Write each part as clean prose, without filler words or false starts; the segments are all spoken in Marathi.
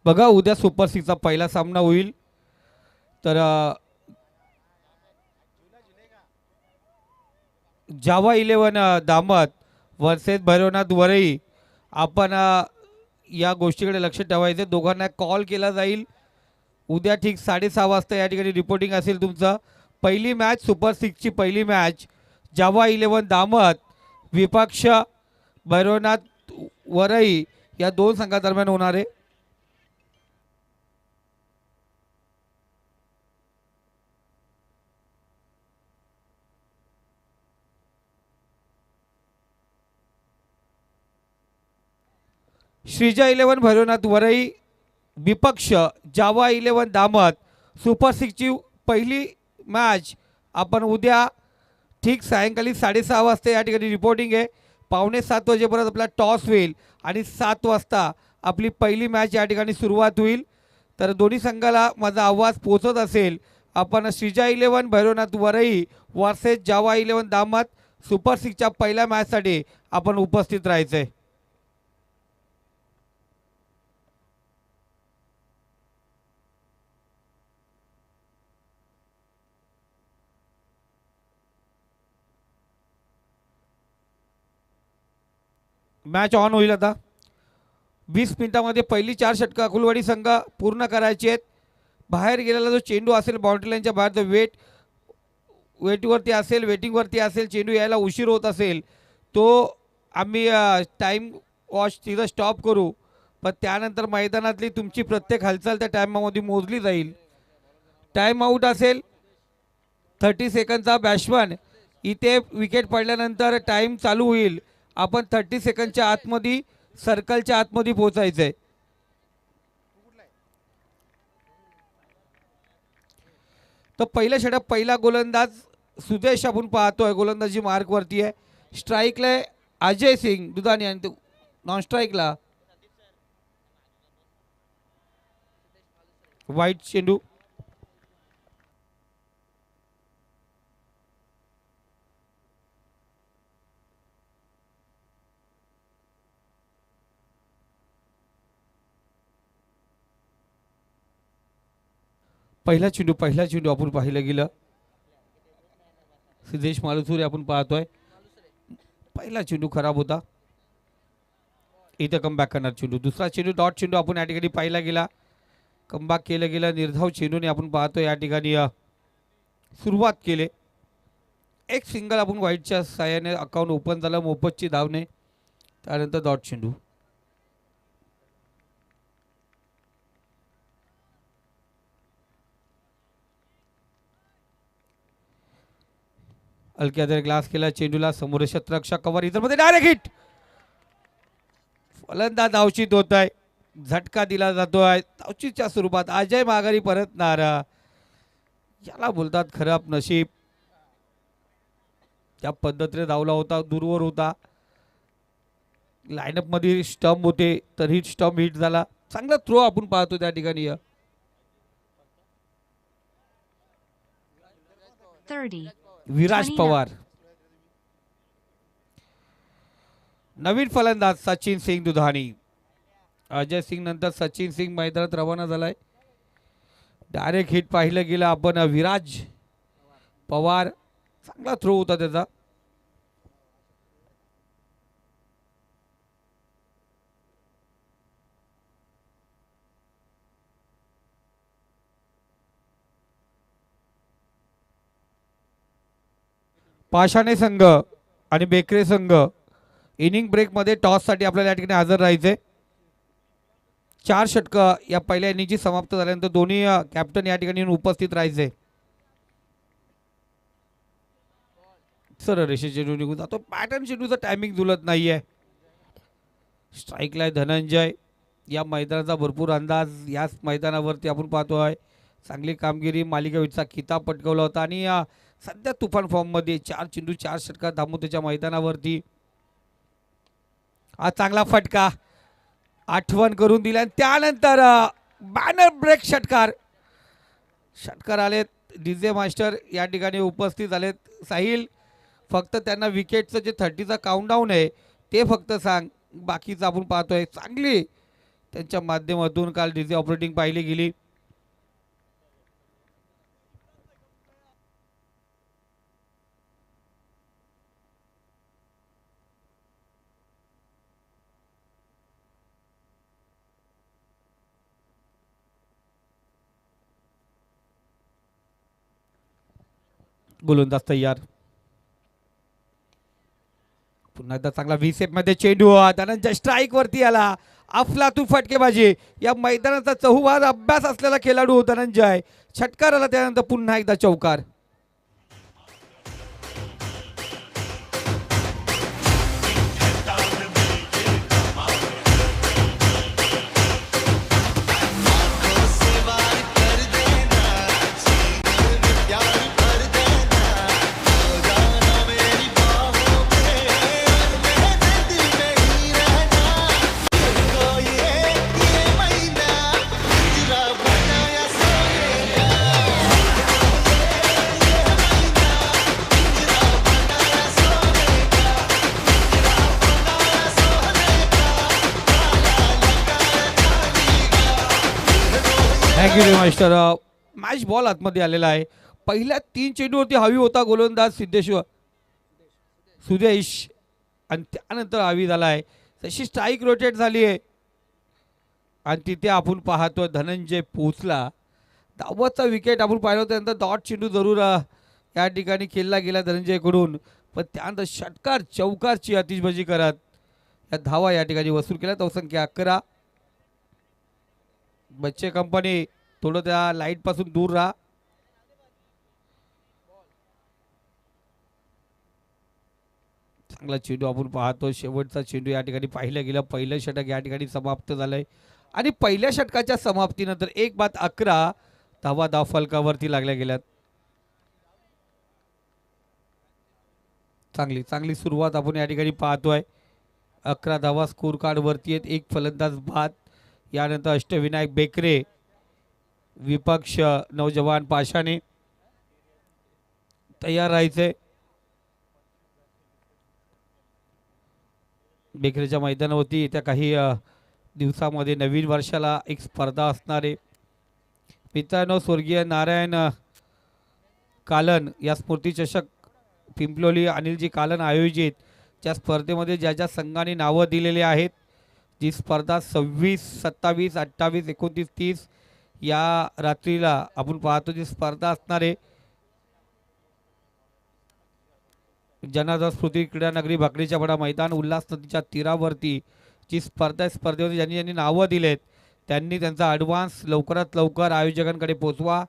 बघा उद्या सुपर सिक्सचा पहिला सामना होईल. तर जावा 11 दामत वर्सेस भैरवनाथ वरई. आपण या गोष्टीकडे लक्ष ठेवायचे. दोघांना कॉल केला जाईल. उद्या ठीक 6:30 वाजता या ठिकाणी रिपोर्टिंग असेल तुमचं. पहिली मॅच सुपर सिक्सची पहिली मॅच जावा 11 दामत विपक्ष भैरवनाथ वरई या दोन संघादरम्यान होणार आहे. श्रीजा 11 भैरवनाथ वरई विपक्ष जावा 11 दामत सुपर सिक्सची पहिली मॅच आपण उद्या ठीक सायंकाळी 6:30 वाजता या ठिकाणी रिपोर्टिंग आहे. 6:45 वाजेपर्यंत आपला टॉस होईल आणि 7 वाजता आपली पहिली मॅच या ठिकाणी सुरुवात होईल. तर दोन्ही संघाला माझा आवाज पोचत असेल. आपण श्रीजा 11 भैरवनाथ वरई वर्सेस जावा 11 दामत सुपर सिक्सच्या पहिल्या मॅचसाठी आपण उपस्थित राहायचं आहे. मॅच ऑन होईल आता. 20 मिनिटांमध्ये पहिली 4 षटकं अकुलवाडी संघ पूर्ण करायची आहेत. बाहेर गेलेला जो चेंडू असेल बाउंड्री लाईनच्या बाहेर जो वेटिंगवरती असेल चेंडू यायला उशीर होत असेल तो आम्ही टाईम वॉच तिथं स्टॉप करू. पण त्यानंतर मैदानातली तुमची प्रत्येक हालचाल त्या टायमामध्ये मोजली जाईल. टाईम आऊट असेल 30 सेकंदचा. बॅट्समन इथे विकेट पडल्यानंतर टाईम चालू होईल. आपण 30 सेकंदच्या आतमध्ये सर्कलच्या आतमध्ये पोहोचायचं आहे. तर पहिलं षटक पहिला गोलंदाज सुदेश आपण पाहतोय गोलंदाजी मार्कवरती आहे. स्ट्राईकला अजय सिंग दुधानी आणि नॉन स्ट्राईकला वाईट चेंडू. पहिला चेंडू आपण पाहिलं गेलं. सिद्धेश मालुसरे आपण पाहतोय. पहिला चेंडू खराब होता. इथं कमबॅक करणार चेंडू. दुसरा चेंडू डॉट चेंडू आपण या ठिकाणी पाहिला गेला. कमबॅक केलं गेलं. निर्धाव चेंडूने आपण पाहतोय या ठिकाणी सुरुवात केले. एक सिंगल आपण व्हाईटच्या साह्याने अकाउंट ओपन झालं. मोफतची धावने. त्यानंतर डॉट चेंडू. हलक्या ग्लास केला चेंडूला. समोर शतरक्षक कव्हर. इतर मध्ये डायरेक्ट हिट. फलंदाज धावचित होत आहे. झटका दिला जातोय धावचीच्या स्वरूपात. अजय माघारी परतणार. याला बोलतात खराब नशीब. त्या पद्धतीने धावला होता. दूरवर होता. लाईनअप मध्ये स्टंप होते तरी स्टंप हिट झाला. चांगला थ्रो आपण पाहतो त्या ठिकाणी. 30. विराज पवार. नवीन फलंदाज सचिन सिंग दुधानी. अजय सिंग नंतर सचिन सिंग मैदानात रवाना झालाय. डायरेक्ट हिट पाहिलं गेलं आपण. विराज पवार चांगला थ्रो होता त्याचा. पाषाणे संघ आणि बेकरे संघ इनिंग ब्रेकमध्ये टॉससाठी आपल्याला या ठिकाणी हजर राहायचे. 4 षटकं या पहिल्या इनिंगची समाप्त झाल्यानंतर दोन्ही कॅप्टन या ठिकाणी उपस्थित राहायचे. सरळ रेषे चेंडू निघून जातो. पॅटर्न चेंडूचं टायमिंग जुळत नाहीये. स्ट्राईकला धनंजय. या मैदानाचा भरपूर अंदाज याच मैदानावरती आपण पाहतोय. चांगली कामगिरी. मालिकावीरचा किताब पटकावला होता आणि सध्या तुफान फॉर्म मध्ये 4 चेंडू 4 षटका दामोदरच्या मैदानावरती. हा चांगला फटका आठवण करून दिला. आणि त्यानंतर बॅनर ब्रेक षटकार आलेत. डीजे मास्टर या ठिकाणी उपस्थित झालेत. साहिल फक्त त्यांना विकेटचं जे 30चा काउंटडाऊन आहे ते फक्त सांग. बाकीचं आपण पाहतोय चांगली त्यांच्या माध्यमातून काल डीजे ऑपरेटिंग पाहिली गेली. गोलंदाज तयार. पुन्हा एकदा चांगला व्हीसेप मध्ये चेंडू धनंजय स्ट्राईक वरती आला. अफलातून फटकेबाजी. या मैदानाचा चहुबार अभ्यास असलेला खेळाडू धनंजय. षटकार आला त्यानंतर पुन्हा एकदा चौकार. मास्टर मॅच बॉल आतमध्ये आलेला आहे. पहिल्या 3 चेंडूवरती हवी होता गोलंदाज सिद्धेश्वर सुदेश आणि त्यानंतर हवी झाला आहे. तशी स्ट्राईक रोटेट झाली आहे आणि तिथे आपण पाहतो धनंजय पोचला. धावतचा विकेट आपण पाहिलं त्यानंतर डॉट चेंडू जरूर या ठिकाणी खेळला गेला धनंजयकडून, पण त्यानंतर षटकार चौकारची आतिषबाजी करत या धावा या ठिकाणी वसूल केल्या. धावसंख्या 11. बच्चे कंपनी थोडं त्या लाईट पासून दूर राहा. चांगला चेंडू आपण पाहतो. शेवटचा चेंडू या ठिकाणी पाहिलं गेलं. पहिलं षटक या ठिकाणी समाप्त झालंय आणि पहिल्या षटकाच्या समाप्तीनंतर 1-11 धावा धाव फलकावरती लागल्या गेल्यात. चांगली चांगली सुरुवात आपण या ठिकाणी पाहतोय. 11 धावा स्कोर कार्ड वरती आहेत. 1 फलंदाज बाद. यानंतर अष्टविनायक बेकरे, विपक्ष नौजवान पाशाने तयार राहायचे. बेकरेच्या मैदानावरती येत्या काही दिवसामध्ये नवीन वर्षाला एक स्पर्धा असणार आहे. मित्रांनो, स्वर्गीय नारायण कालन या स्मृती चषक पिंपलोली अनिलजी कालन आयोजित त्या स्पर्धेमध्ये ज्या ज्या संघाने नावं दिलेली आहेत, जी स्पर्धा 26, 27, 28, 29, 30 या रात्रीला आपण पाहतो जी स्पर्धा असणार आहे. जनार्दन स्मृती क्रीडा नगरी भाकरीच्या बडा मैदान उल्हास नदीच्या तीरावरती जी स्पर्धा स्पर्धेमध्ये ज्यांनी ज्यांनी नावं दिलेत त्यांनी त्यांचा ॲडव्हान्स लवकरात लवकर आयोजकांकडे पोचवा.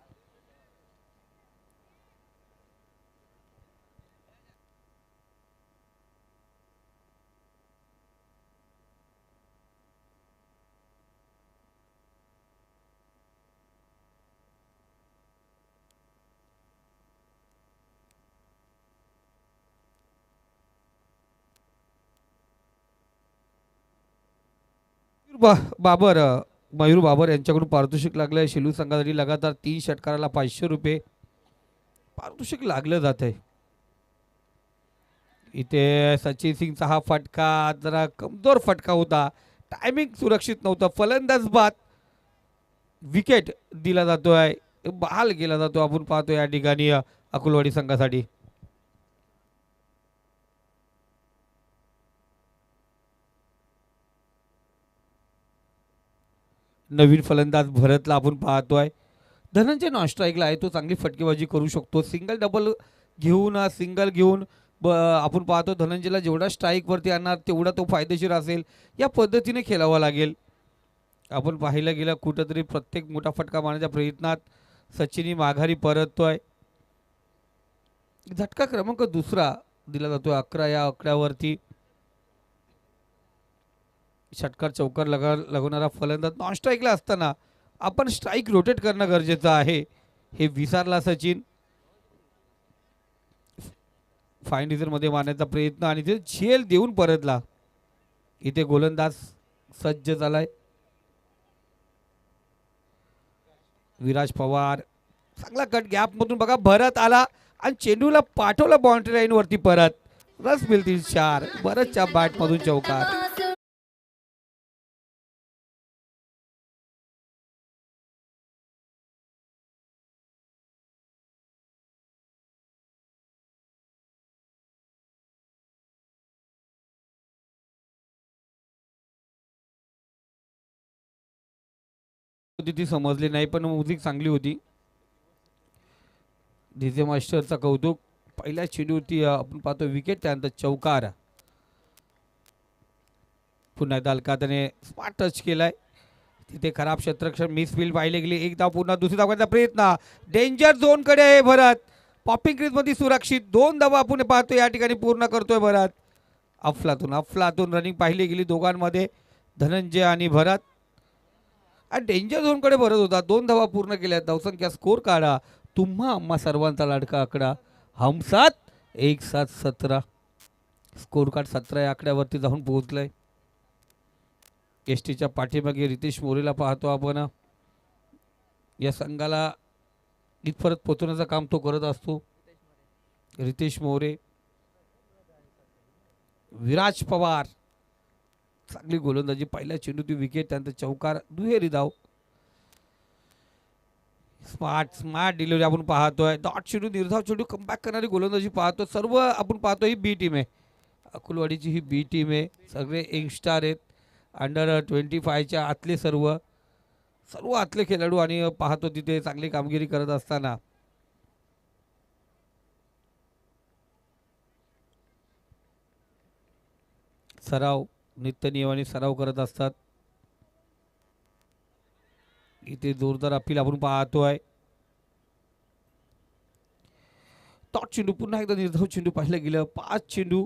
बाबर मयूर बाबर यांच्याकडून पारितोषिक लागलं आहे. शेलू संघासाठी लगातार 3 षटकाराला 500 रुपये पारितोषिक लागलं जात आहे. इथे सचिन सिंगचा हा फटका जरा कमजोर फटका होता. टायमिंग सुरक्षित नव्हतं. फलंदाज बाद. विकेट दिला जातोय. बहाल केला जातो आपण पाहतो या ठिकाणी अकोलवाडी संघासाठी. नवीन फलंदाज भरतला आपण पाहतोय. धनंजय नॉन स्ट्राईकला आहे. तो चांगली फटकेबाजी करू शकतो. सिंगल डबल घेऊन सिंगल घेऊन आपण पाहतो धनंजयला जेवढा स्ट्राईकवरती आणणार तेवढा तो फायदेशीर असेल. या पद्धतीने खेळावा लागेल. आपण पाहिलं गेलं कुठंतरी प्रत्येक मोठा फटका मारण्याच्या प्रयत्नात सचिनी माघारी परततोय. झटका क्रमांक 2 दिला जातोय 11 या आकड्यावरती. षटकार चौकार लागवणारा फलंदाज नॉन स्ट्राईकला असताना आपण स्ट्राईक रोटेट करणं गरजेचं आहे. हे विसरला सचिन. फाईन डिझर मध्ये मारण्याचा प्रयत्न आणि ते झेल देऊन परतला. इथे गोलंदाज सज्ज झालाय. विराज पवार चांगला कट गॅप मधून बघा भरत आला आणि चेंडूला पाठवला बाउंड्री लाईन वरती परत. रस मिळतील 4. भरतच्या बॅट मधून चौकार. होती ती समजली नाही, पण म्युझिक चांगली होती. डीजे मास्टरचा कौतुक. पहिल्या चेंडूवरती आपण पाहतो विकेट, त्यानंतर चौकार. पुन्हा एकदा अलकाताने स्मार्ट टच केलाय. तिथे खराब क्षेत्ररक्षण मिसफील्ड पाहिले गेली. एक धाव पुन्हा दुसरी धाव करण्याचा प्रयत्न. डेंजर झोन कडे आहे भरत. पॉपिंग क्रीज मध्ये सुरक्षित 2 धावा आपण पाहतो या ठिकाणी पूर्ण करतोय भरत. अफलातून रनिंग पाहिली गेली दोघांमध्ये, धनंजय आणि भरत. डेंजर झोन कडे भरत होता. 2 धावा पूर्ण केल्या. धावसंख्या स्कोर काढा. तुम्हा आम्हा सर्वांचा लाडका आकडा हम 7-1-7-17. स्कोर कार्ड 17 या आकड्यावरती जाऊन पोहोचलाय. एसटीच्या पाठीमागे रितेश मोरेला पाहतो आपण. या संघाला इथपर्यंत पोहोचवण्याचं काम तो करत असतो. रितेश मोरे. विराज पवार चांगली गोलंदाजी. पहिल्या चेंडूत विकेट, त्यानंतर चौकार, दुहेरी धाव. स्मार्ट डिलिव्हरी आपण पाहतोय. डॉट चेंडू, निर्धाव चेंडू, कमबॅक करणारी गोलंदाजी पाहतो. सर्व आपण पाहतो ही बी टीम आहे. अकुलवाडीची ही बी टीम आहे. सगळे यंगस्टार आहेत. अंडर 25च्या आतले सर्व आतले खेळाडू आणि पाहतो तिथे चांगली कामगिरी करत असताना नित्य नियमाने सराव करत असतात. इथे जोरदार अपील आपण पाहतोय. टॉट चेंडू, पुन्हा एकदा निर्धाव चेंडू पाहिलं गेलं. 5 चेंडू.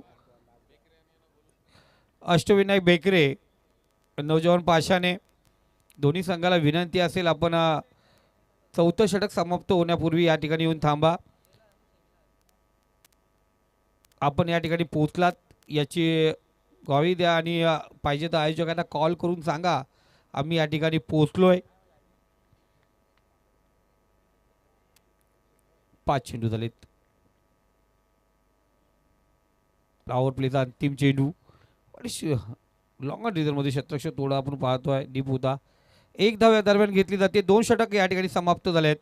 अष्टविनायक बेकरे, नौजवान पाशाने. दोन्ही संघाला विनंती असेल, आपण चौथं षटक समाप्त होण्यापूर्वी या ठिकाणी येऊन थांबा. आपण या ठिकाणी पोहोचलात याची ग्वाही द्या आणि पाहिजे तर आयोजकांना कॉल करून सांगा आम्ही या ठिकाणी पोहोचलोय. 5 चेंडू झालेत. पॉवर प्लेचा अंतिम चेंडू आणि लॉंगर रिझनमध्ये क्षेत्ररक्षण तोडा आपण पाहतोय. डीप होता. 1 धाव या दरम्यान घेतली जाते. 2 षटक या ठिकाणी समाप्त झालेत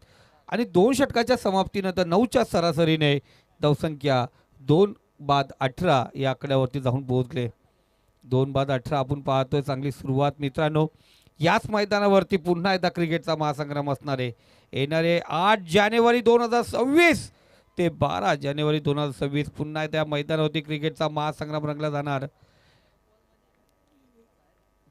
आणि 2 षटकाच्या समाप्तीनंतर 9च्या सरासरीने धावसंख्या 2/18 या आकड्यावरती जाऊन पोहोचले. 2/18 आपण पाहतोय. चांगली सुरुवात मित्रांनो. याच मैदानावरती पुन्हा एकदा क्रिकेटचा महासंग्राम असणार आहे. येणारे 8 जानेवारी 2026 ते 12 जानेवारी 2026 पुन्हा त्या मैदानावरती क्रिकेटचा महासंग्राम रंगला जाणार.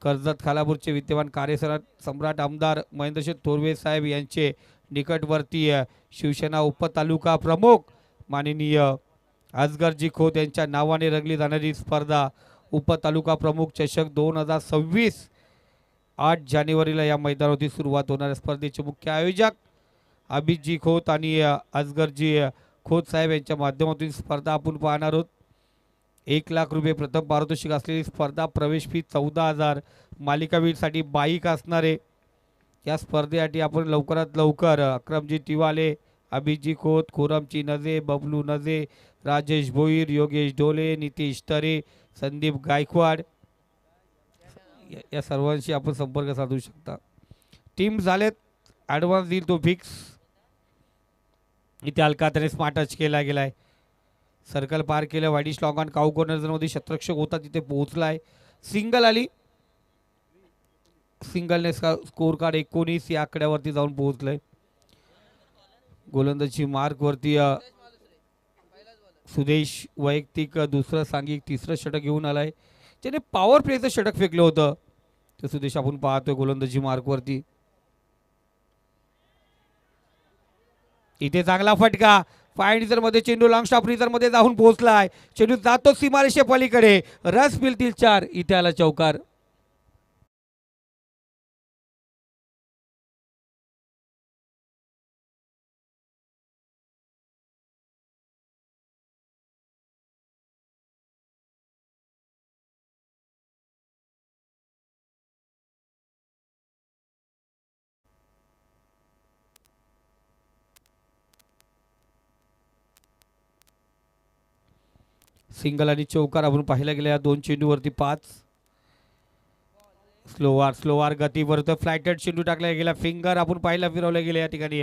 कर्जत खालापूरचे विद्यमान कार्यसम्राट आमदार महेंद्रशेठ थोरवे साहेब यांचे निकटवर्तीय शिवसेना उपतालुका प्रमुख माननीय असगरजी खोत यांच्या नावाने रंगली जाणारी स्पर्धा उपतालुका प्रमुख चषक 2026 8 जानेवारीला या मैदानावरती सुरुवात होणाऱ्या स्पर्धेचे मुख्य आयोजक अभिजी खोत आणि असगरजी खोत साहेब यांच्या माध्यमातून स्पर्धा आपण पाहणार आहोत. 1 लाख रुपये प्रथम पारितोषिक असलेली स्पर्धा. प्रवेश फी 14,000. मालिकावीरसाठी बाईक असणारे. या स्पर्धेसाठी आपण लवकरात लवकर अक्रमजी तिवाले, अभिजी खोत, खोरमची नजे, बबलू नजे, राजेश भोईर, योगेश ढोले, नितीश तरे, संदीप गायकवाड या सर्वांशी आपण संपर्क साधू शकता. टीम झालेत. ॲडव्हान्स देईल तो फिक्स. इथे अलकाताने स्मार्ट टच केला गेलाय. सर्कल पार केलं. वाईडिश लॉंग ऑन काऊ कॉर्नरमध्ये क्षेत्ररक्षक होता तिथे पोहोचलाय. सिंगल आली. सिंगलने स्कोर कार्ड 19 या आकड्यावरती जाऊन पोहोचलंय. गोलंदाजी मार्क वरती सुदेश वैयक्तिक दुसरं सांघिक तिसरं षटक घेऊन आलाय. ज्याने पॉवर प्लेचं षटक फेकलं होतं ते सुदेश आपण पाहतोय गोलंदाजी मार्क वरती. इथे चांगला फटका. फाईन रिझर मध्ये चेंडू लॉंग स्टॉप रिझर मध्ये जाऊन पोहोचलाय. चेंडू जातो सीमारेषे पलीकडे. रस मिळतील 4. इथे आला चौकार. सिंगल आणि चौकार आपण पाहिला गेल्या या 2 चेंडूवरती 5. स्लोवार गतीवरती फ्लायटेड चेंडू टाकला गेला. फिंगर आपण पाहिला फिरवल्या गेल्या या ठिकाणी.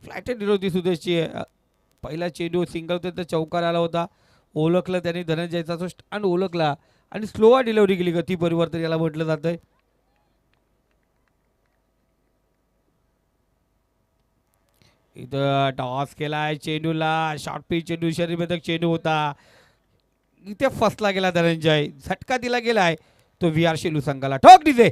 फ्लायटेड होती सुदेशची. पहिला चेंडू सिंगल होते तर चौकार आला होता. ओळखलं त्यांनी धनंजयचा तो स्टँड ओळखला आणि स्लोवा डिलिव्हरी केली. गती परिवर्तन याला म्हटलं जातंय. इथं टॉस केलाय चेंडूला, शॉर्ट पिच चेंडू, शरीरभेदक चेंडू होता, इथे फसला गेला धनंजय, झटका दिला गेलाय तो व्ही आर शेलू संघाला. ठोक डीजे.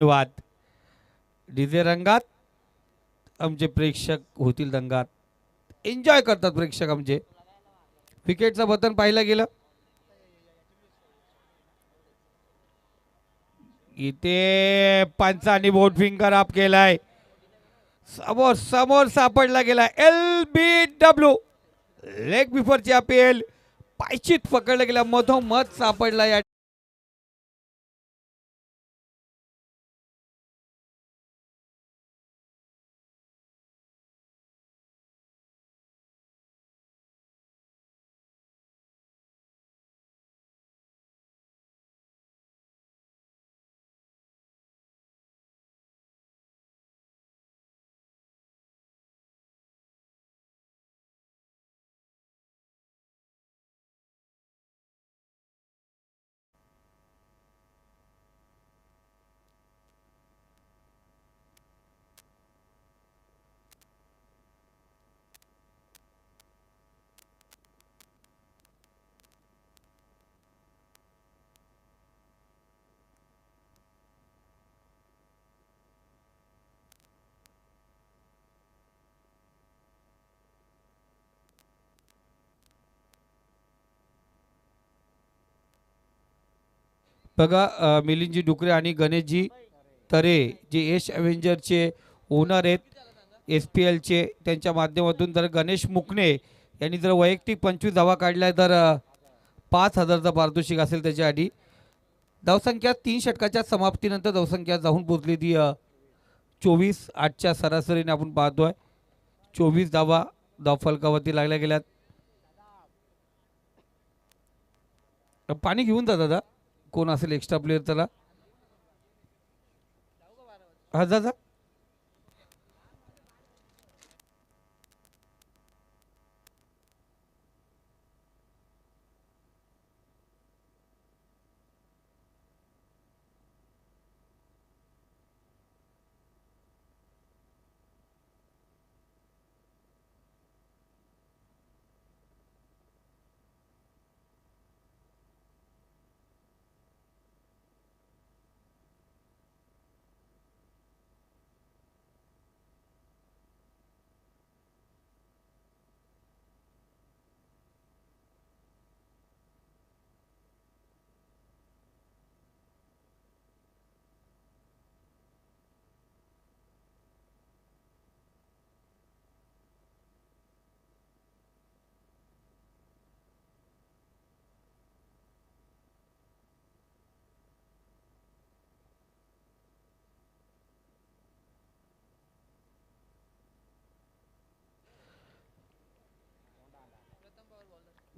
धन्यवाद. डीजे रंगात आमचे प्रेक्षक होतील रंगात, एन्जॉय करतात प्रेक्षक आमचे. विकेटचं बटन पाहिलं गेलं, इथे पंचांनी बोट फिंगर अप केलाय, समोर समोर सापडला गेला. LBW लेग बिफोरची अपील, पायचीत पकडला गेला, मधोमध सापडला. या बघा मिलिंदजी डुकरे आणि गणेशजी तरे जे यश अव्हेंजरचे ओनर आहेत SPLचे, त्यांच्या माध्यमातून जर गणेश मुकणे यांनी जर वैयक्तिक 25 धावा काढल्या तर 5,000चा पारितोषिक असेल त्याच्यासाठी. धावसंख्या 3 षटकाच्या समाप्तीनंतर धावसंख्या जाऊन पोहोचली ती 24. आजच्या सरासरीने आपण पाहतोय 24 धावा धावफलकावरती लागल्या गेल्यात. पाणी घेऊन जा दादा, कोण असेल एक्स्ट्रा प्लेयर त्याला. हा जा जा.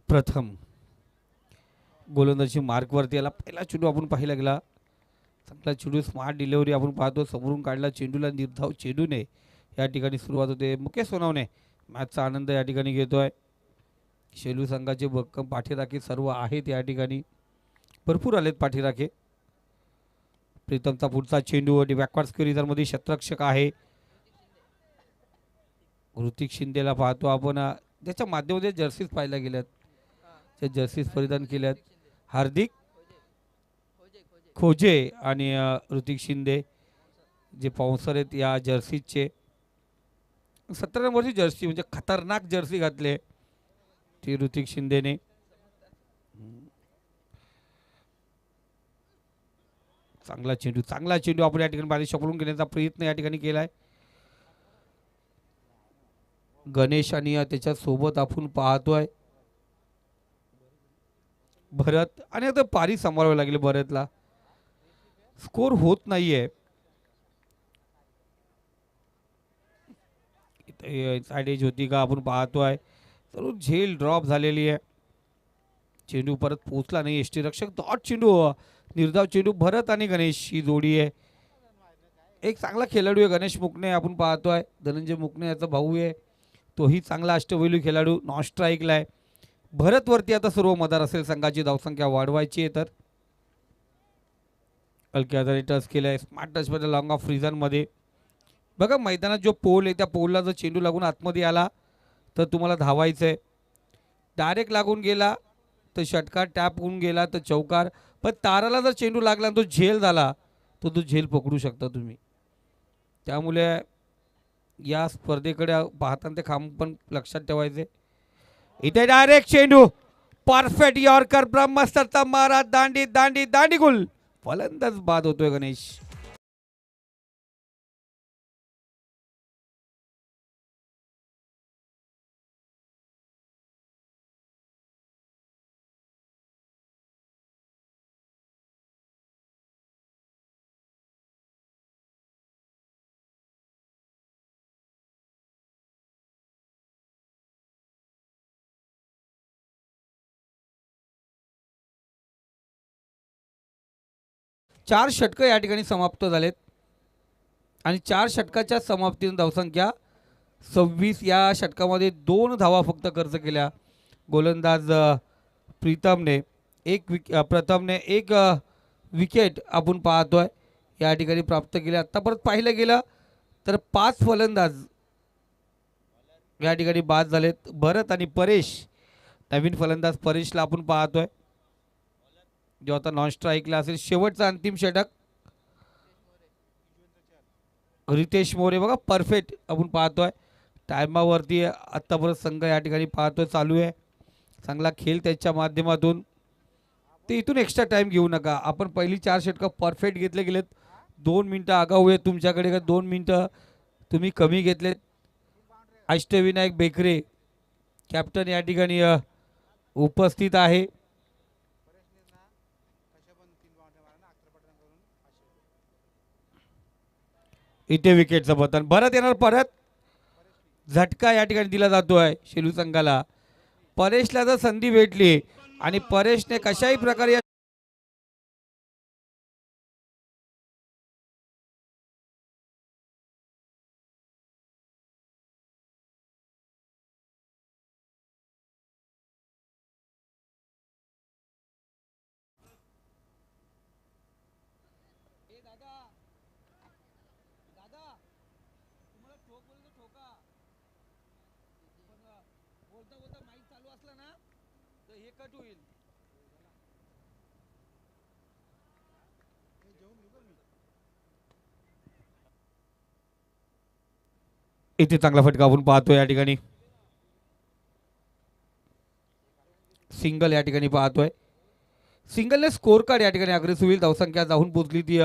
प्रथम गोलंदाजी मार्कवरती आला, पहिला चेंडू आपण पाहिला गेला, चांगला चेंडू, स्मार्ट डिलिव्हरी आपण पाहतो, समोरून काढला चेंडूला, निर्धाव चेंडूने या ठिकाणी सुरुवात होते. मुकेश सोनवणे मॅचचा आनंद या ठिकाणी घेतोय. शेलू संघाचे भक्कम पाठीराखे सर्व आहेत या ठिकाणी, भरपूर आलेत पाठीराखे. प्रीतमचा पुढचा चेंडू आणि बॅकवर्ड स्क्वेअर शतरक्षक आहे ऋतिक शिंदेला पाहतो आपण. त्याच्या माध्यमामध्ये जर्सीज पाहायला गेल्यात, त्या जर्सीज परिधान केल्यात हार्दिक खोजे आणि ऋतिक शिंदे जे पाऊसर आहेत या जर्सीजचे. 17 नंबरची जर्सी म्हणजे खतरनाक जर्सी घातले ती ऋतिक शिंदेने. चांगला चेंडू आपण या ठिकाणी बाहेर शकलून घेण्याचा प्रयत्न या ठिकाणी केलाय. गणेश आणि त्याच्या सोबत आपण पाहतोय भरत, आणि आता पारी सांभाळावी लागली भरतला, स्कोर होत नाहीये. साईड एज होती का आपण पाहतोय. तर झेल ड्रॉप झालेली आहे. चेंडू परत पोचला नाही. एसटी रक्षक डॉट चेंडू. निर्धाव चेंडू. भरत आणि गणेश ही जोडी आहे. एक चांगला खेळाडू आहे गणेश मुकणे. आपण पाहतोय धनंजय मुकणे याचा भाऊ आहे. तोही चांगला अष्टपैलू खेळाडू. नॉन स्ट्राईकला आहे. भरत वरती आता सर्व मदार असेल. संघाची धावसंख्या वाढवायची आहे. तर हलक्या हाताने टच केलाय. स्मार्ट टच मध्ये लॉंग ऑफ रिझन मध्ये. बघा मैदानात जो पोल आहे त्या पोलला जर चेंडू लागून आतमध्ये आला तर तुम्हाला धावायचं आहे. डायरेक्ट लागून गेला तर षटकार. टॅप होऊन गेला तर चौकार. पण ताराला जर चेंडू लागला तो झेल झाला तर तो झेल पकडू शकता तुम्ही. त्यामुळे या स्पर्धेकडे पाहताना ते खांब पण लक्षात ठेवायचे. इथे डायरेक्ट चेंडू. Perfect yorker. ब्रह्मास्त्रचा मारा. दांडी दांडी दांडी गुल. फलंदाज बाद होतोय गणेश. चार षटकं या ठिकाणी समाप्त झालेत आणि 4 षटकाच्या समाप्तीने धावसंख्या 26. या षटकामध्ये 2 धावा फक्त खर्च केल्या गोलंदाज प्रीतमने. प्रथमने एक विकेट आपण पाहतोय या ठिकाणी प्राप्त केले. आता परत पाहिलं गेलं तर 5 फलंदाज या ठिकाणी बाद झालेत. भरत आणि परेश. नवीन फलंदाज परेशला आपण पाहतोय जो आता नॉन स्ट्राईकला असेल. शेवटचा अंतिम षटक रितेश मोरे. बघा परफेक्ट आपण पाहतोय. टायमावरती आत्तापर्यंत संघ या ठिकाणी पाहतोय चालू आहे. चांगला खेळ त्याच्या माध्यमातून. ते इथून एक्स्ट्रा टाइम घेऊ नका. आपण पहिली 4 षटकं परफेक्ट घेतले गेलेत. 2 मिनटं आगाऊ आहे तुमच्याकडे. का 2 मिनटं तुम्ही कमी घेतलेत. अष्टविनायक बेकरे कॅप्टन या ठिकाणी उपस्थित आहे. इथे विकेटचं पतन. भरत येणार परत. झटका या ठिकाणी दिला जातोय शेलू संघाला. परेशला जर संधी भेटली आणि परेशने कशाही प्रकारे इथे चांगला फटका आपण पाहतोय या ठिकाणी. सिंगल या ठिकाणी पाहतोय. सिंगलने स्कोर कार्ड या ठिकाणी अग्रेसिव्ह होईल. धावसंख्या जाऊन पोहोचली ती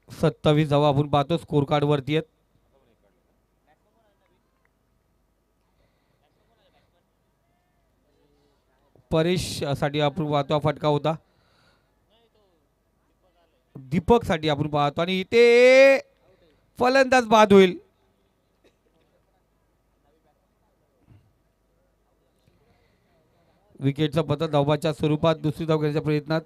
27 धावा आपण पाहतो स्कोर कार्ड वरती आहेत. परेश साठी आपण पाहतो फटका होता. दीपक साठी आपण पाहतो आणि इथे फलंदाज बाद होईल. विकेटचा पतन. धावाच्या स्वरूपात दुसरी धाव घेण्याच्या प्रयत्नात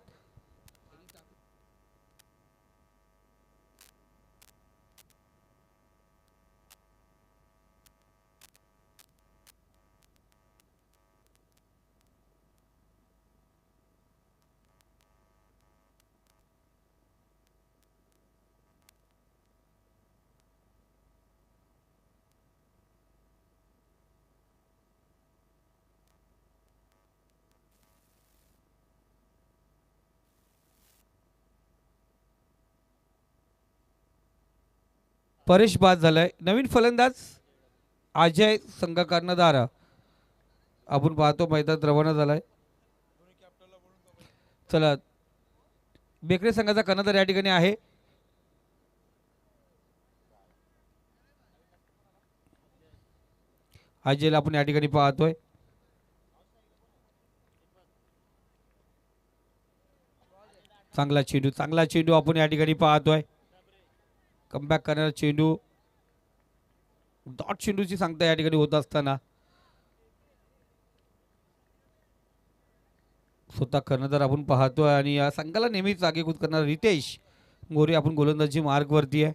परेश बाद झालाय. नवीन फलंदाज अजय संघ कर्णधार आपण पाहतो मैदानात रवाना झालाय. चला बेकरे संघाचा कर्णधार या ठिकाणी आहे. हा झेल आपण या ठिकाणी पाहतोय. चांगला चेंडू आपण या ठिकाणी पाहतोय. कमबॅक करणारा चेंडू, डॉट चेंडूची सांगता या ठिकाणी होत असताना स्वतः कर्णधार आपण पाहतोय आणि या संघाला नेहमीच आगेकूच करणारा रितेश मोरे आपण गोलंदाजी मार्गवरती आहे.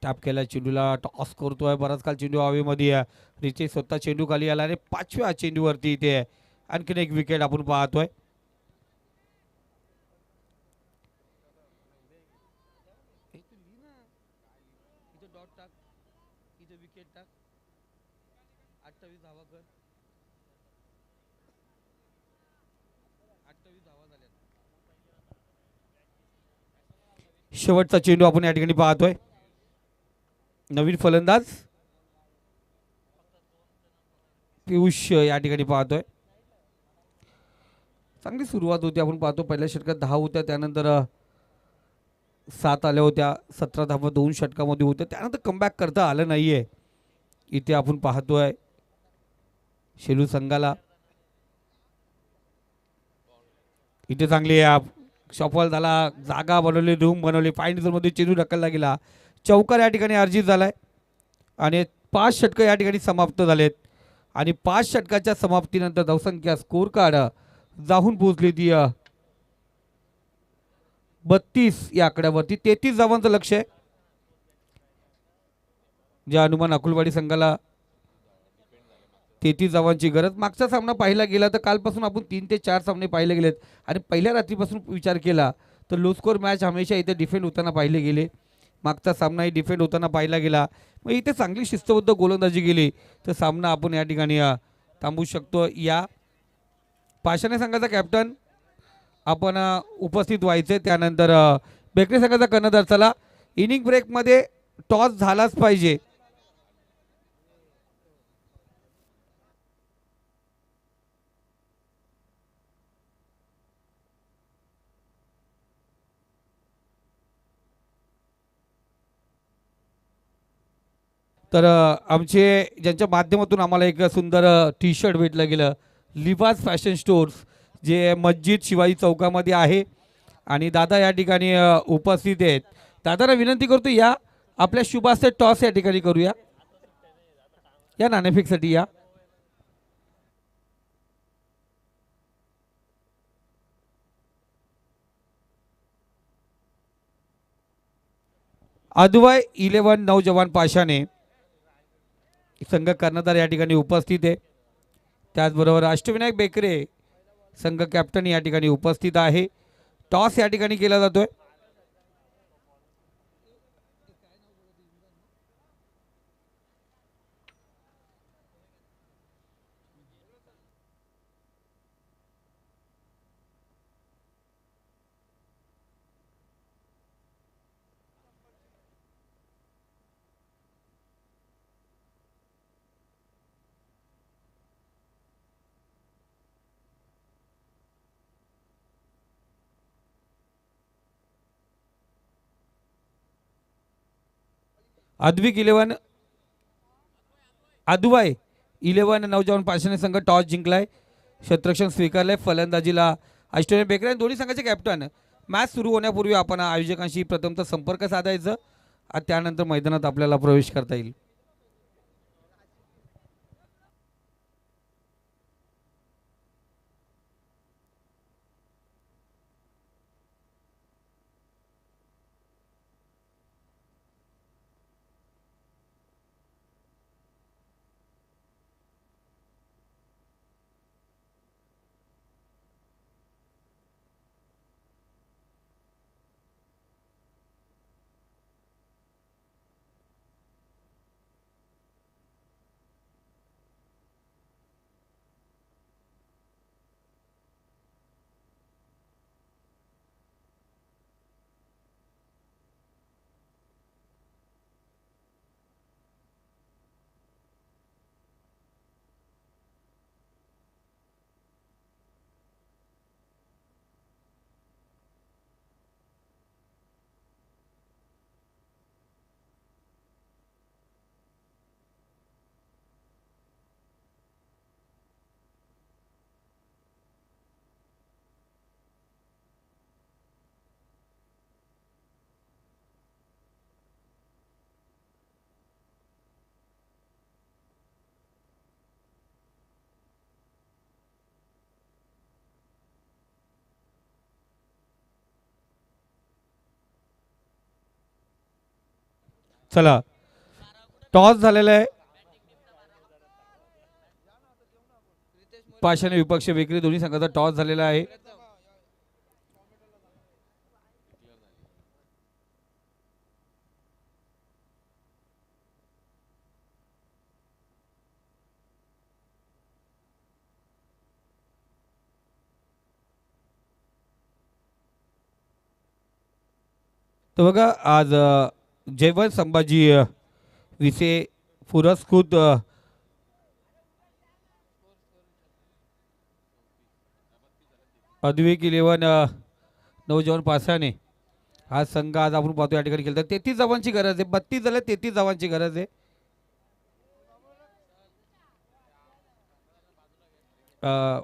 टॅप केला चेंडूला, टॉस करतोय, बराच काल चेंडू हवेमध्ये आहे. रितेश स्वतः चेंडू खाली आला आणि 5व्या चेंडूवरती इथे आहे. आणखीन एक विकेट आपण पाहतोय. शेवटचा चेंडू आपण या ठिकाणी पाहतोय. नवीन फलंदाज पियुष या ठिकाणी पाहतोय. चांगली सुरुवात होती. आपण पाहतो पहिल्या षटकात 10 होत्या, त्यानंतर 7 आल्या होत्या. 17 धावा 2 षटकामध्ये होत्या, त्यानंतर कमबॅक करता आलं नाहीये. इथे आपण पाहतोय शेलू संघाला. इथे चांगली सफल झाला, जागा बनवली, रूम बनवली, फाईन मध्ये चेंडू ढकलला गेला. चौकार या ठिकाणी अर्जित झालाय आणि 5 षटकं या ठिकाणी समाप्त झालेत. आणि 5 षटकाच्या समाप्तीनंतर धावसंख्या स्कोर कार्ड जाऊन पोहोचली ती 32 या आकड्यावरती. 33 धावांचं लक्ष आहे, ज्या अनुमान अकुलवाडी संघाला 33 धावांची गरज. मागचा सामना पाहिला गेला तर कालपासून आपण 3 ते 4 सामने पाहिले गेलेत आणि पहिल्या रात्रीपासून विचार केला तर लो स्कोर मॅच हमेशा इथे डिफेंड होताना पाहिले गेले. मागचा सामनाही डिफेंड होताना पाहिला गेला. मग इथे चांगली शिस्तबद्ध गोलंदाजी गेली तर सामना आपण या ठिकाणी थांबवू शकतो. या पाषाणे संघाचा कॅप्टन आपण उपस्थित व्हायचे. त्यानंतर बेकरे संघाचा कर्णधार. चला, इनिंग ब्रेकमध्ये टॉस झालाच पाहिजे. तर आमचे ज्यांच्या माध्यमातून आम्हाला एक सुंदर टी शर्ट भेटलं गेलं, लिबास फॅशन स्टोर्स, जे मस्जिद शिवाजी चौकामध्ये आहे आणि दादा या ठिकाणी उपस्थित आहेत. दादाला विनंती करतो, या आपल्या शुभास्ते टॉस या ठिकाणी करूया. या नाणेफेकसाठी या. अद्वय 11 नौजवान पाशाने संघ कर्णधार या ठिकाणी उपस्थित आहे. त्याचबरोबर अष्टविनायक बेकरे संघ कॅप्टन या ठिकाणी उपस्थित आहे. टॉस या ठिकाणी केला जातोय. अद्वय 11 नौजवान पाषाणे संघ टॉस जिंकलाय, क्षेत्ररक्षण स्वीकारलंय. फलंदाजीला अष्टविनायक बेकरे. दोन्ही संघाचे कॅप्टन. मॅच सुरू होण्यापूर्वी आपण आयोजकांशी प्रथमतः संपर्क साधायचं, त्यानंतर मैदानात आपल्याला प्रवेश करता येईल. चला टॉस झालेला आहे. पाष आणि विपक्ष विक्री दोन्ही संघाचा टॉस झालेला आहे. तर बघा आज जयवंत संभाजी विसे पुरस्कृत अद्विक 11 नौजवान पासाने हा संघ आज आपण पाहतो या ठिकाणी खेळतात. 33 धावांची गरज आहे. 32 झाले, 33 धावांची गरज आहे. अ,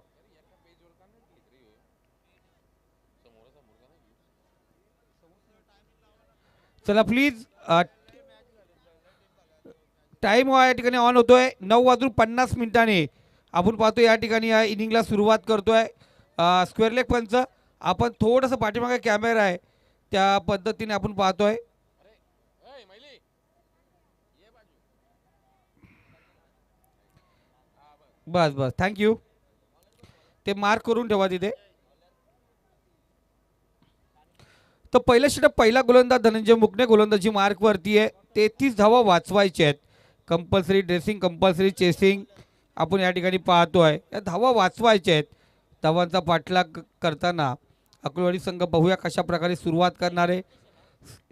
चला प्लीज टाइम या ठिकाणी ऑन होतोय. 9:50 आपण पाहतो या ठिकाणी या इनिंगला सुरुवात करतोय. स्क्वेअर लेग पंच आपण थोडंसं पाठीमागे कॅमेरा आहे त्या पद्धतीने आपण पाहतोय. बस बस थँक्यू. ते मार्क करून ठेवा तिथे. तर पहिल्या षटक पहिला गोलंदाज धनंजय मुकणे गोलंदाजी मार्क वरती आहे. 33 धावा वाचवायचे आहेत. कंपल्सरी ड्रेसिंग, कंपल्सरी चेसिंग आपण या ठिकाणी पाहतोय. या धावा वाचवायच्या आहेत. धावांचा पाठलाग करताना अकलवाडी संघ बघूया कशा प्रकारे सुरुवात करणार आहे.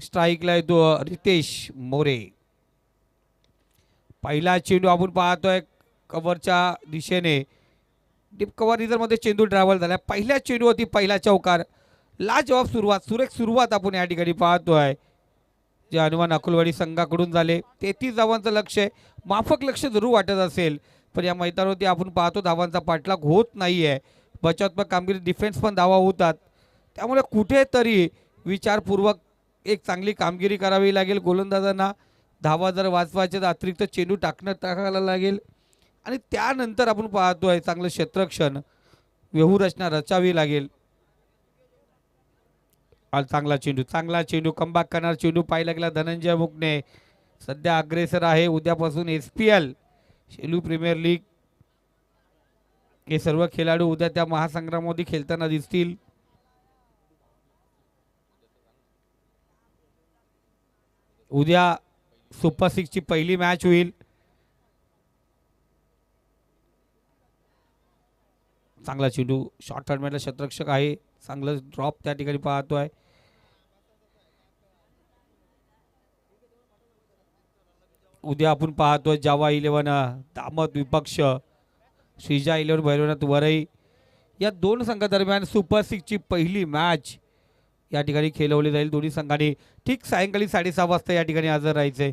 स्ट्राईकला येतो रितेश मोरे. पहिला चेंडू आपण पाहतोय कव्हरच्या दिशेने. डीप कव्हर रिझरमध्ये चेंडू ट्रॅव्हल झाला. पहिल्या चेंडूवरती पहिला चौकार. लाजवाब सुरुवात, सुरेख सुरुवात आपण या ठिकाणी पाहतोय जे अनुमान अकोलवाडी संघाकडून झाले. 33 धावांचं लक्ष आहे. माफक लक्ष जरूर वाटत असेल पण या मैदानावरती आपण पाहतो धावांचा पाठलाग होत नाहीये. बचावात्मक कामगिरी डिफेन्स पण धावा होतात. त्यामुळे कुठेतरी विचारपूर्वक एक चांगली कामगिरी करावी लागेल. गोलंदाजांना धावा जर वाचवायचे तर अतिरिक्त चेंडू टाकायला लागेल आणि त्यानंतर आपण पाहतोय चांगलं क्षेत्ररक्षण व्यूहरचना रचावी लागेल. चांगला चेंडू कमबॅक करणार चेंडू पाहिला गेला. धनंजय मुकणे सध्या अग्रेसर आहे. उद्यापासून SPL शेलू प्रीमियर लीग हे सर्व खेळाडू उद्या त्या महासंग्रामामध्ये खेळताना दिसतील. उद्या सुपर 6 ची पहिली मॅच होईल. चांगला चेंडू शॉर्ट फॉर्मॅटला क्षेत्ररक्षक आहे. चांगलं ड्रॉप त्या ठिकाणी पाहतोय. उद्या आपण पाहतोय जावा 11 दामत विपक्ष श्रीजा 11 भैरवनाथ वरई या दोन संघादरम्यान सुपर 6 ची पहिली मॅच या ठिकाणी खेळवली जाईल. दोन्ही संघांनी ठीक सायंकाळी 6:30 वाजता या ठिकाणी हजर राहायचे.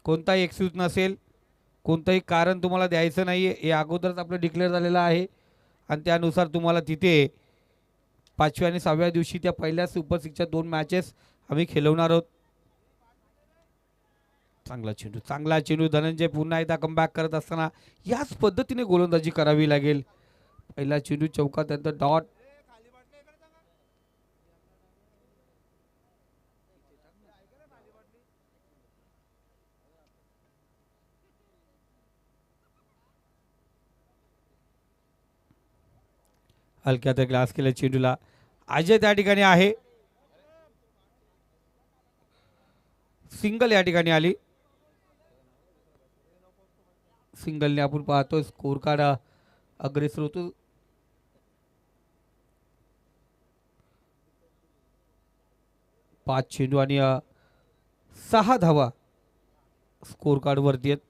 कोणताही एक्सक्यूज नसेल, कोणतंही कारण तुम्हाला द्यायचं नाही आहे. हे अगोदरच आपलं डिक्लेअर झालेलं आहे आणि त्यानुसार तुम्हाला तिथे 5व्या आणि 6व्या दिवशी त्या पहिल्या सुपर 6च्या 2 मॅचेस आम्ही खेळवणार आहोत. चांगला चेंडू धनंजय पुन्हा एकदा कमबॅक करत असताना याच पद्धतीने गोलंदाजी करावी लागेल. पहिला चेंडू चौकात त्यानंतर डॉट. हलक्यात ग्लास केल्या चेंडूला अजय त्या ठिकाणी आहे. सिंगल या ठिकाणी आली. सिंगलने आपण पाहतोय स्कोर कार्ड अग्रेसर होतो. पाच चेंडू आणि 6 धावा स्कोर कार्ड वरती आहेत.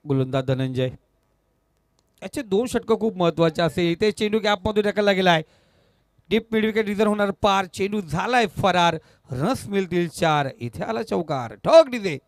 गोलंदाज धनंजय याचे 2 षटक खूप महत्वाचे असे. इथे चेंडू गॅपमध्ये ढकलला गेलाय. डीप मिड विकेट रिझर्व होणार पार. चेंडू झालाय फरार. रन्स मिळतील 4. इथे आला चौकार. ठोक डिजे.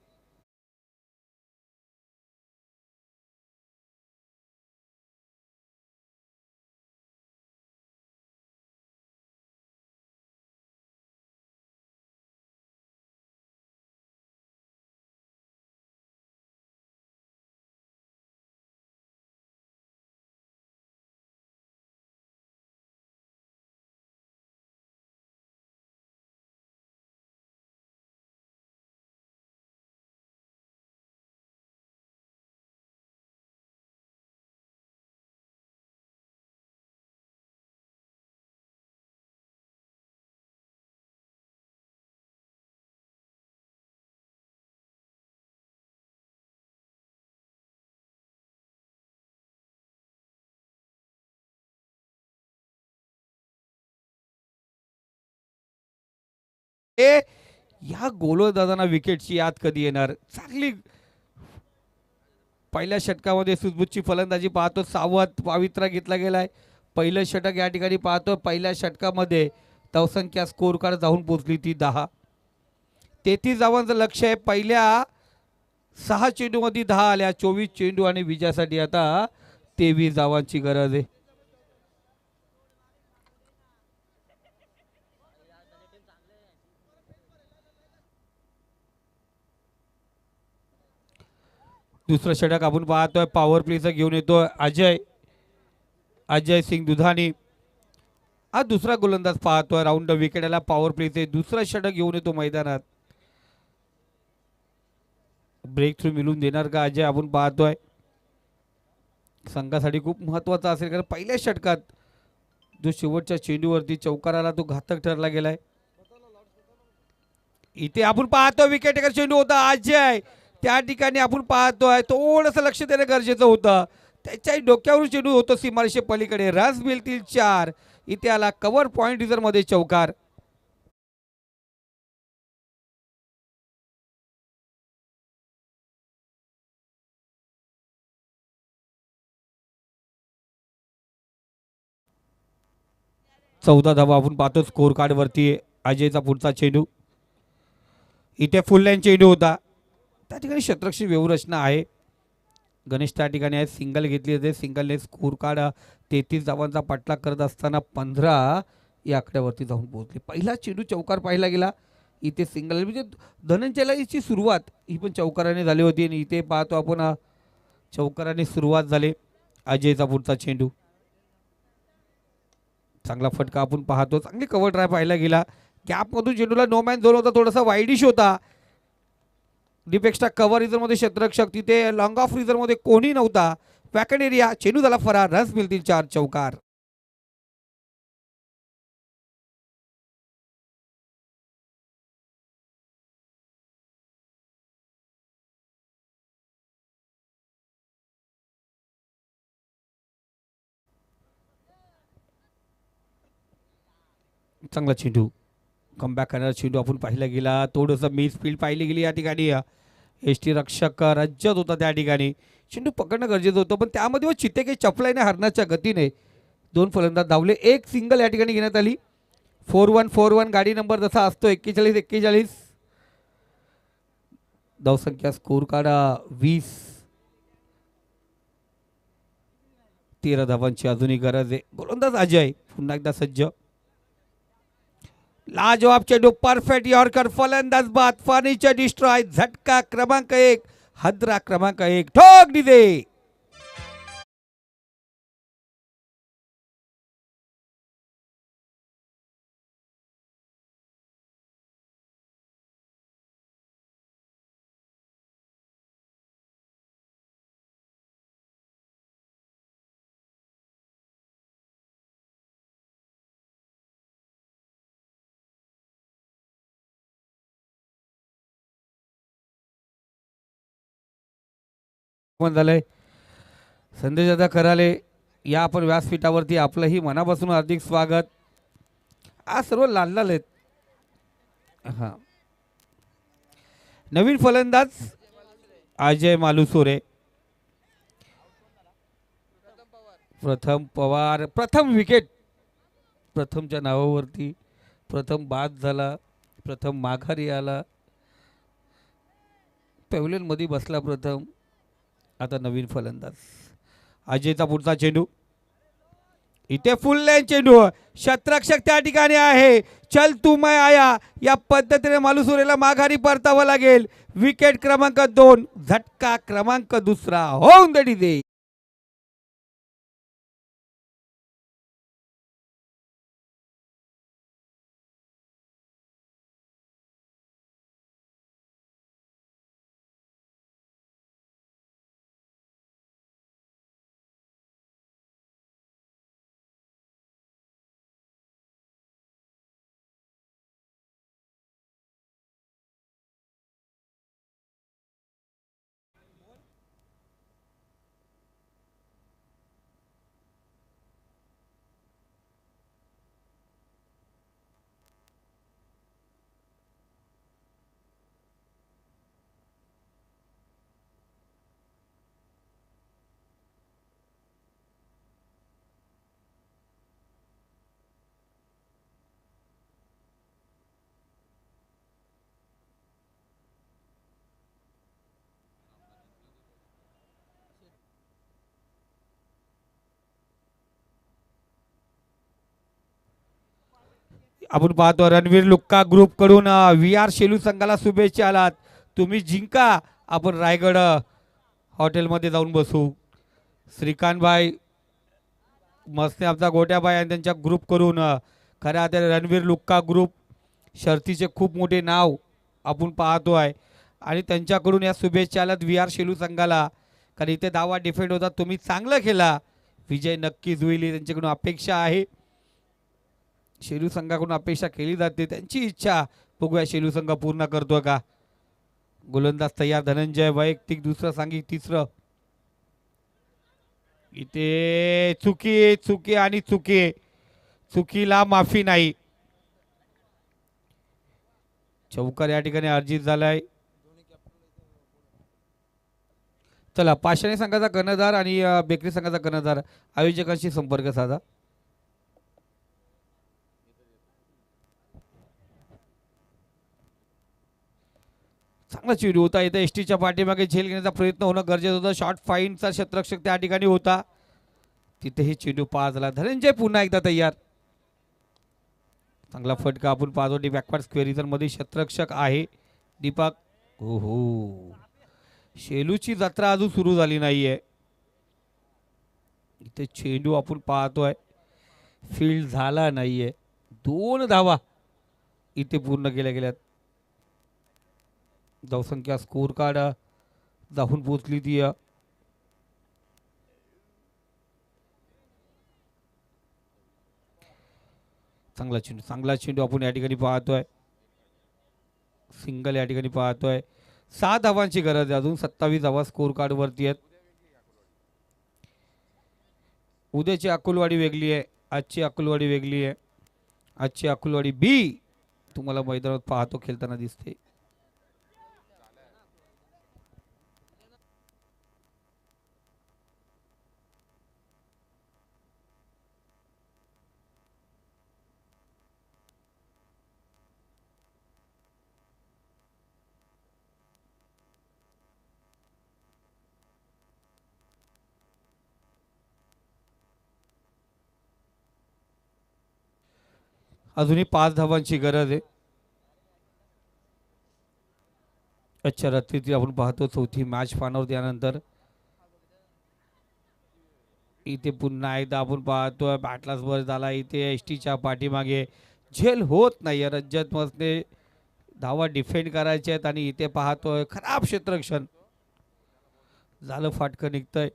ए या गोलंदाजांना विकेटची याद कधी येणार. चांगली पहिल्या षटकामध्ये सुजबूतची फलंदाजी पाहतो. सावध पवित्रा घेतला गेलाय. पहिलं षटक या ठिकाणी पाहतो. पहिल्या षटकामध्ये धावसंख्या स्कोर कार्ड जाऊन पोहोचली ती 10. 33 धावांचं लक्ष आहे. पहिल्या 6 चेंडूमध्ये 10 आल्या. 24 चेंडू आणि विजयासाठी आता 23 धावांची गरज आहे. दुसरं षटक आपण पाहतोय. पॉवर प्लेचं घेऊन येतोय अजय सिंग दुधानी. हा दुसरा गोलंदाज पाहतोय. राऊंड विकेटला पॉवर प्लेचे दुसरं षटक घेऊन येतो मैदानात. ब्रेक थ्रू मिळून देणार का अजय आपण पाहतोय. संघासाठी खूप महत्वाचा असेल कारण पहिल्या षटकात जो शेवटच्या चेंडूवरती चौकार आला तो घातक ठरला गेलाय. इथे आपण पाहतो विकेटेकर चेंडू होता अजय. त्या ठिकाणी आपण पाहतोय थोडंसं लक्ष देणं गरजेचं होतं. त्याच्या डोक्यावरून चेंडू होतो सीमारेषे पलीकडे. रस मिळतील 4. इथे आला कव्हर पॉइंट रिझर्व मध्ये चौकार. चौदा धावा आपण पाहतो स्कोर कार्ड वरती. अजयचा पुढचा चेंडू. इथे फुल लाईन चेंडू होता. त्या ठिकाणी शतरक्षी व्यूहरचना आहे. गणेश त्या ठिकाणी आहे. सिंगल घेतली जाते. सिंगलने स्कोर कार्ड 33 धावांचा पाठलाग करत असताना 15 या आकड्यावरती जाऊन पोहोचले. पहिला चेंडू चौकार पाहिला गेला. इथे सिंगल म्हणजे धनंजयची सुरुवात ही पण चौकाराने झाली होती आणि इथे पाहतो आपण चौकाराने सुरुवात झाली. अजयचा पुढचा चेंडू. चांगला फटका आपण पाहतो. चांगली कव्हर ड्राय पाहायला गेला. गॅपमधून चेंडूला नो मॅन झोन होता. थोडासा वाईडिश होता. डिपेक्स्टा कव्हर रिझर्वमध्ये क्षेत्ररक्षक. तिथे लॉंग ऑफ रिझर्वमध्ये कोणी नव्हता. वॅकन एरिया. चेंडू झाला फरार. रन्स मिळतील 4. चौकार. चांगला चेंडू. कमबॅक करणारा चेंडू आपण पाहिला गेला. थोडंसं मिस फील्ड पाहिली गेली या ठिकाणी. एसटी रक्षक राज्यात होता त्या ठिकाणी. चेंडू पकडणं गरजेचं होतं पण त्यामध्ये चितेके चपलाईने हरण्याच्या गतीने 2 फलंदाज धावले. एक सिंगल या ठिकाणी घेण्यात आली. 4-1 गाडी नंबर जसा असतो 41-41. धावसंख्या स्कोर कार्ड 20. 13 धावांची अजूनही गरज आहे. गोलंदाज अजय पुन्हा एकदा सज्ज. लाजवाब चेंडू. Perfect yorker. फलंदाज बाद. Furniture destroy. झटका क्रमांक 1. हद्रा क्रमांक 1. ठोक दिले. झालंय. संदेश दादा कराले या आपण व्यासपीठावरती आपलंही मनापासून हार्दिक स्वागत. आज सर्व लाल लाल आहेत. हा नवीन फलंदाज अजय मालुसोरे. प्रथम पवार. प्रथम विकेट प्रथमच्या नावावरती. प्रथम बाद झाला. प्रथम माघारी आला. पॅव्हलियन मध्ये बसला प्रथम. आता नवीन फलंदाज अजयचा पुढचा चेंडू. इथे फुल लाईन चेंडू. शतरक्षक त्या ठिकाणी आहे. चल तू मैं आया या पद्धतीने मालुसुरेला माघारी परतावं लागेल. विकेट क्रमांक 2. झटका क्रमांक 2 होऊन दे. आपण पाहतो रणवीर लुक्का ग्रुप कडून व्ही आर शेलू संघाला शुभेच्छा आलात. तुम्ही जिंका, आपण रायगड हॉटेलमध्ये जाऊन बसू. श्रीकांतभाई मस्ते आमचा गोट्याबाई आणि त्यांच्या ग्रुप करून खऱ्या अर्थाने रणवीर लुक्का ग्रुप शर्तीचे खूप मोठे नाव आपण पाहतो आहे आणि त्यांच्याकडून या शुभेच्छा आल्यात व्ही आर शेलू संघाला. कारण इथे दावा डिफेंड होता, तुम्ही चांगलं खेळा, विजय नक्कीच होईल त्यांच्याकडून अपेक्षा आहे. शेलू संघाकडून अपेक्षा केली जाते, त्यांची इच्छा बघूया शेलू संघ पूर्ण करतो का. गोलंदाज तयार धनंजय, वैयक्तिक दुसरं सांघिक तिसरं. इथे चुकी चुकी आणि चुकी, चुकीला माफी नाही. चौकार या ठिकाणी अर्जित झालाय. चला पाषाणी संघाचा कर्णधार आणि बेकरी संघाचा कर्णधार आयोजकांशी संपर्क साधा. चांगला चेंडू होता, इथे एसटीच्या पाठीमागे झेल घेण्याचा प्रयत्न होणं गरजेचं होतं. शॉर्ट फाईनचा क्षेत्ररक्षक त्या ठिकाणी होता, तिथेही चेंडू पास झाला. धनंजय पुन्हा एकदा तयार. चांगला फटका आपण पाहतो. बॅकवर्ड स्क्वेअर मध्ये क्षेत्ररक्षक आहे दीपक. हो हो, शेलूची जत्रा अजून सुरू झाली नाहीये. इथे चेंडू आपण पाहतोय, फील्ड झाला नाहीये. 2 धावा इथे पूर्ण केल्या गेल्यात. धावसंख्या स्कोर कार्ड जाऊन पोचली ती. चांगला चेंडू आपण या ठिकाणी पाहतोय. सिंगल या ठिकाणी पाहतोय. 6 धावांची गरज आहे, अजून 27 धावा स्कोर कार्ड वरती आहेत. उद्याची अकुलवाडी वेगळी आहे, आजची अकुलवाडी वेगळी आहे. आजची अकुलवाडी बी तुम्हाला मैदानात पाहतो खेळताना दिसते. अजूनही 5 धावांची गरज आहे. अच्छा रात्रीची आपण पाहतो चौथी मॅच पाहणार त्यानंतर. इथे पुन्हा एकदा आपण पाहतोय बॅटलाच वर झाला. इथे एसटीच्या पाठीमागे झेल होत नाही. रंजत मसने धावा डिफेंड करायचे आहेत आणि इथे पाहतोय खराब क्षेत्ररक्षण झालं, फाटकं निघतंय.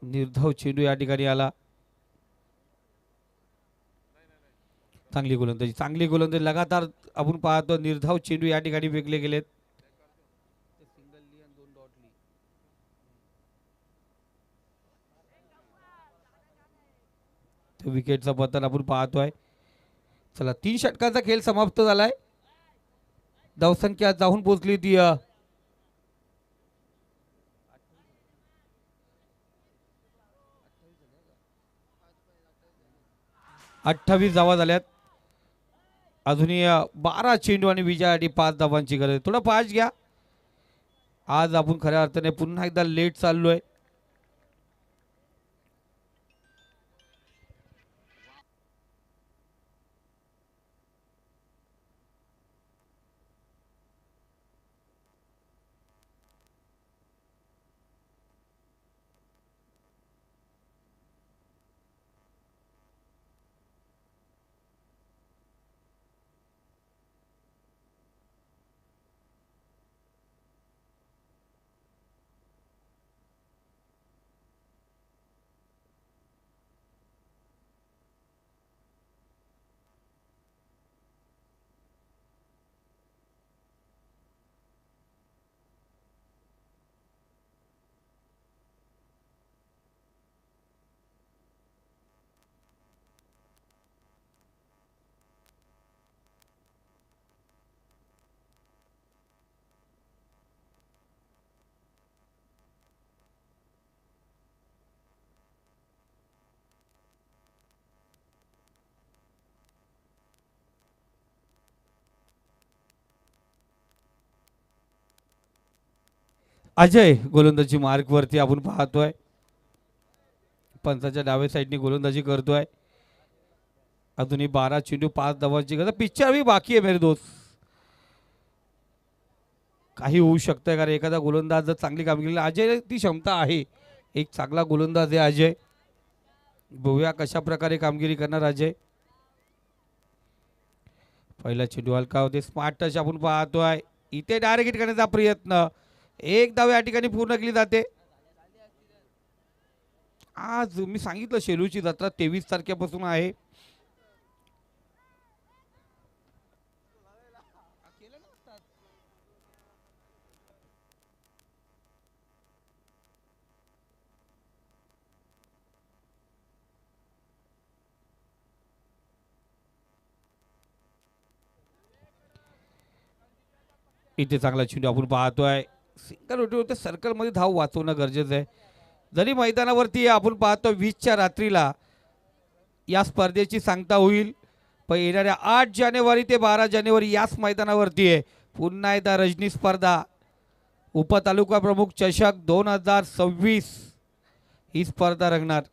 निर्धाव चेंडू या ठिकाणी आला. चांगली गोलंदाजी लगातार आपण पाहतो. निर्धाव चेंडू या ठिकाणी वेगळे गेलेत. विकेटचा पतन आपण पाहतोय. चला 3 षटकांचा खेळ समाप्त झालाय. धावसंख्या जाऊन पोहोचली ती 28 धावा झाल्यात. अजूनही 12 चेंडू आणि विजयासाठी 5 धावांची गरज. थोडं फास्ट घ्या, आज आपण खऱ्या अर्थाने पुन्हा एकदा लेट चाललोय. अजय गोलंदाजी मार्क वरती आपण पाहतोय. पंचाच्या डाव्या साईडने गोलंदाजी करतोय. अजूनही 12 चेंडू 5 धावांची गरज. पिक्चर अभी बाकी आहे मेरे दोस्त. काही होऊ शकतंय कारण एखादा गोलंदाज जर चांगली कामगिरी केली, अजय ती क्षमता आहे, एक चांगला गोलंदाज आहे अजय. बघूया कशा प्रकारे कामगिरी करणार अजय. पहिला चेंडू हलका होते, स्मार्ट टच आपण पाहतोय. इथे डायरेक्ट हिट करण्याचा प्रयत्न, एक धाव या ठिकाणी पूर्ण केली जाते. आज मी सांगितलं शेलूची जत्रा 23 तारखेपासून आहे. इथे चांगला चेंडू आपण पाहतोय. सिंगल होते सर्कलमध्ये धाव वाचवणं गरजेचं आहे. जरी मैदानावरती आपण पाहतो 20च्या रात्रीला या स्पर्धेची सांगता होईल, पण येणाऱ्या 8 जानेवारी ते 12 जानेवारी याच मैदानावरती आहे पुन्हा एकदा रजनी स्पर्धा. उपतालुका प्रमुख चषक 2026 ही स्पर्धा रंगणार.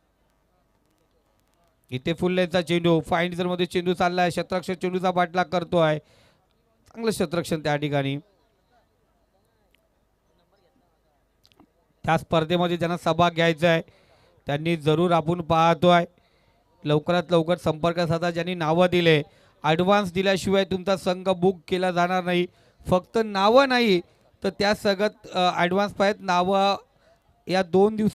इथे फुल्लेचा चेंडू फाईन मध्ये चेंडू चाललाय. शतरक्षण चेंडूचा पाठलाग करतोय, चांगलं शतरक्षण त्या ठिकाणी. त्या स्पर्धेमध्ये ज्यांना सहभाग घ्यायचा आहे त्यांनी जरूर आपण पाहतोय लवकरात लवकर संपर्क साधा. ज्यांनी नावं दिले, ॲडव्हान्स दिल्याशिवाय तुमचा संघ बुक केला जाणार नाही. फक्त नावं नाही तर त्या सगळ्यात ॲडव्हान्स पाहिजेत. नावं या 2 दिवसात